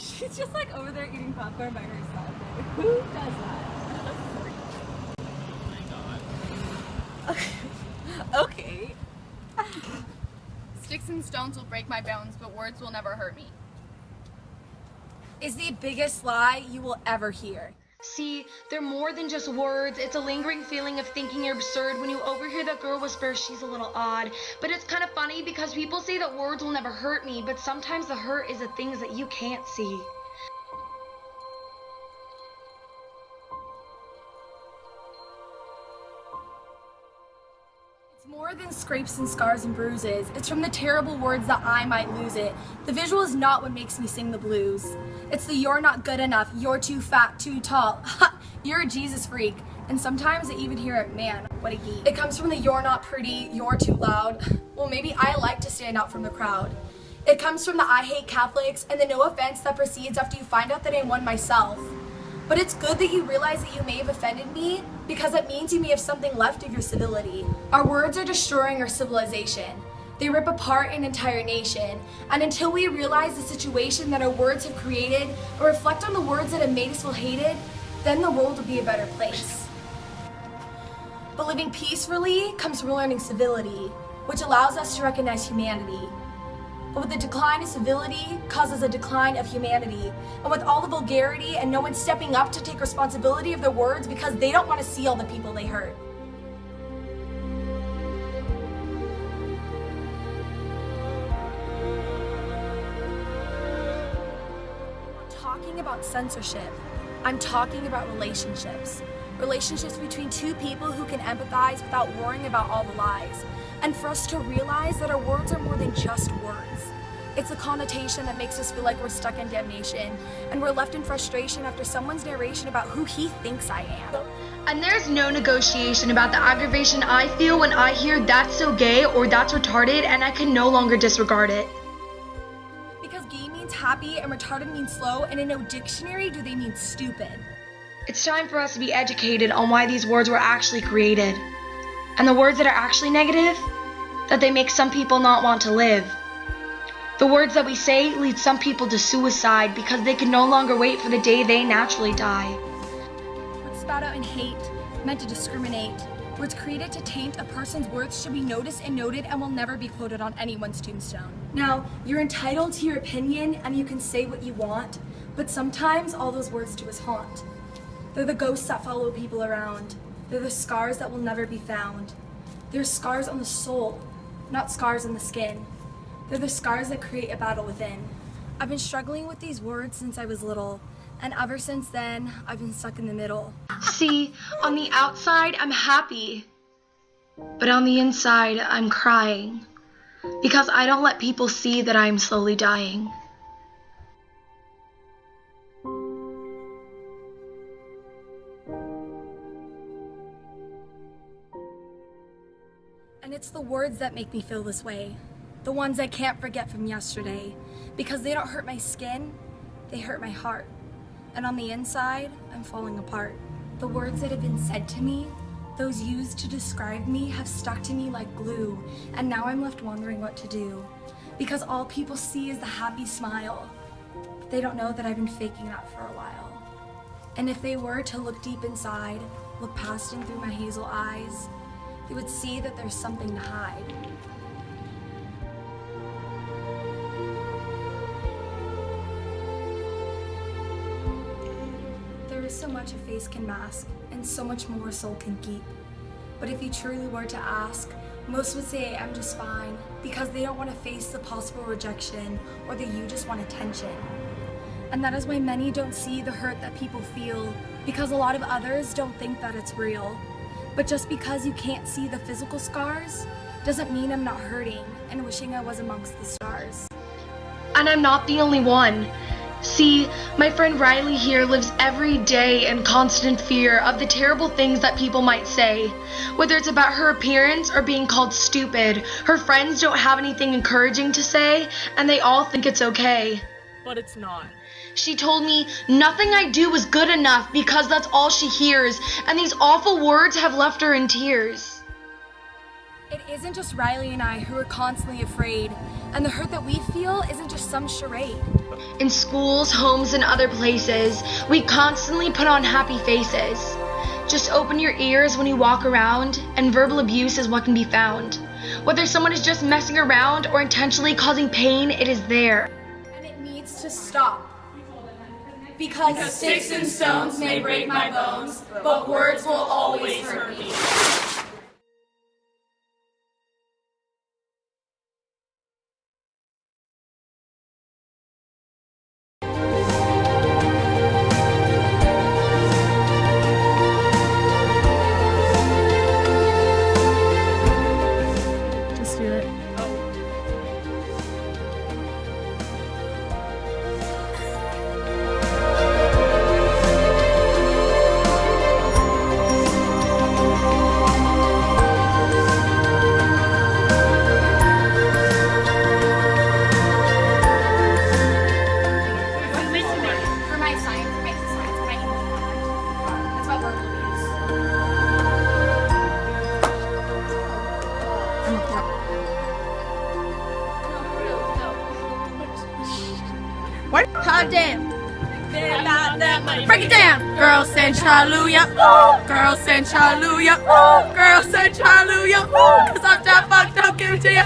She's just like over there eating popcorn by herself. Who does that? Oh my god. Okay. Sticks and stones will break my bones, but words will never hurt me. Is the biggest lie you will ever hear. See, they're more than just words. It's a lingering feeling of thinking you're absurd when you overhear that girl whisper, she's a little odd. But it's kind of funny because people say that words will never hurt me, but sometimes the hurt is the things that you can't see. It's more than scrapes and scars and bruises. It's from the terrible words that I might lose it. The visual is not what makes me sing the blues. It's the you're not good enough, you're too fat, too tall. Ha! You're a Jesus freak. And sometimes I even hear it, man, what a geek. It comes from the you're not pretty, you're too loud. Well, maybe I like to stand out from the crowd. It comes from the I hate Catholics and the no offense that proceeds after you find out that I'm one myself. But it's good that you realize that you may have offended me because it means you may have something left of your civility. Our words are destroying our civilization. They rip apart an entire nation. And until we realize the situation that our words have created or reflect on the words that have made us feel hated, then the world will be a better place. But living peacefully comes from learning civility, which allows us to recognize humanity. But with the decline of civility causes a decline of humanity. And with all the vulgarity and no one stepping up to take responsibility of their words because they don't want to see all the people they hurt. I'm not talking about censorship. I'm talking about relationships. Relationships between two people who can empathize without worrying about all the lies. And for us to realize that our words are more than just words. It's a connotation that makes us feel like we're stuck in damnation, and we're left in frustration after someone's narration about who he thinks I am. And there's no negotiation about the aggravation I feel when I hear that's so gay or that's retarded, and I can no longer disregard it. Because gay means happy and retarded means slow, and in no dictionary do they mean stupid. It's time for us to be educated on why these words were actually created. And the words that are actually negative, that they make some people not want to live. The words that we say lead some people to suicide because they can no longer wait for the day they naturally die. Words spat out in hate, meant to discriminate. Words created to taint a person's worth should be noticed and noted and will never be quoted on anyone's tombstone. Now, you're entitled to your opinion and you can say what you want, but sometimes all those words do is haunt. They're the ghosts that follow people around. They're the scars that will never be found. They're scars on the soul, not scars on the skin. They're the scars that create a battle within. I've been struggling with these words since I was little, and ever since then, I've been stuck in the middle. See, on the outside, I'm happy, but on the inside, I'm crying, because I don't let people see that I'm slowly dying. And it's the words that make me feel this way. The ones I can't forget from yesterday. Because they don't hurt my skin, they hurt my heart. And on the inside, I'm falling apart. The words that have been said to me, those used to describe me, have stuck to me like glue. And now I'm left wondering what to do. Because all people see is the happy smile. But they don't know that I've been faking that for a while. And if they were to look deep inside, look past and through my hazel eyes, they would see that there's something to hide. There is so much a face can mask, and so much more a soul can keep. But if you truly were to ask, most would say I'm just fine, because they don't want to face the possible rejection, or that you just want attention. And that is why many don't see the hurt that people feel, because a lot of others don't think that it's real. But just because you can't see the physical scars, doesn't mean I'm not hurting and wishing I was amongst the stars. And I'm not the only one. See, my friend Riley here lives every day in constant fear of the terrible things that people might say. Whether it's about her appearance or being called stupid, her friends don't have anything encouraging to say, and they all think it's okay. But it's not. She told me nothing I do is good enough because that's all she hears, and these awful words have left her in tears. It isn't just Riley and I who are constantly afraid, and the hurt that we feel isn't just some charade. In schools, homes, and other places, we constantly put on happy faces. Just open your ears when you walk around, and verbal abuse is what can be found. Whether someone is just messing around or intentionally causing pain, it is there. And it needs to stop. Because sticks and stones may break my bones, but words will always hurt me. Just do it. For my science, my English project. That's about verbal abuse. Hot damn. Break it down. Girls sing hallelujah. Girls sing hallelujah. Girls sing hallelujah. Cause I'm that fucked up, give it to ya.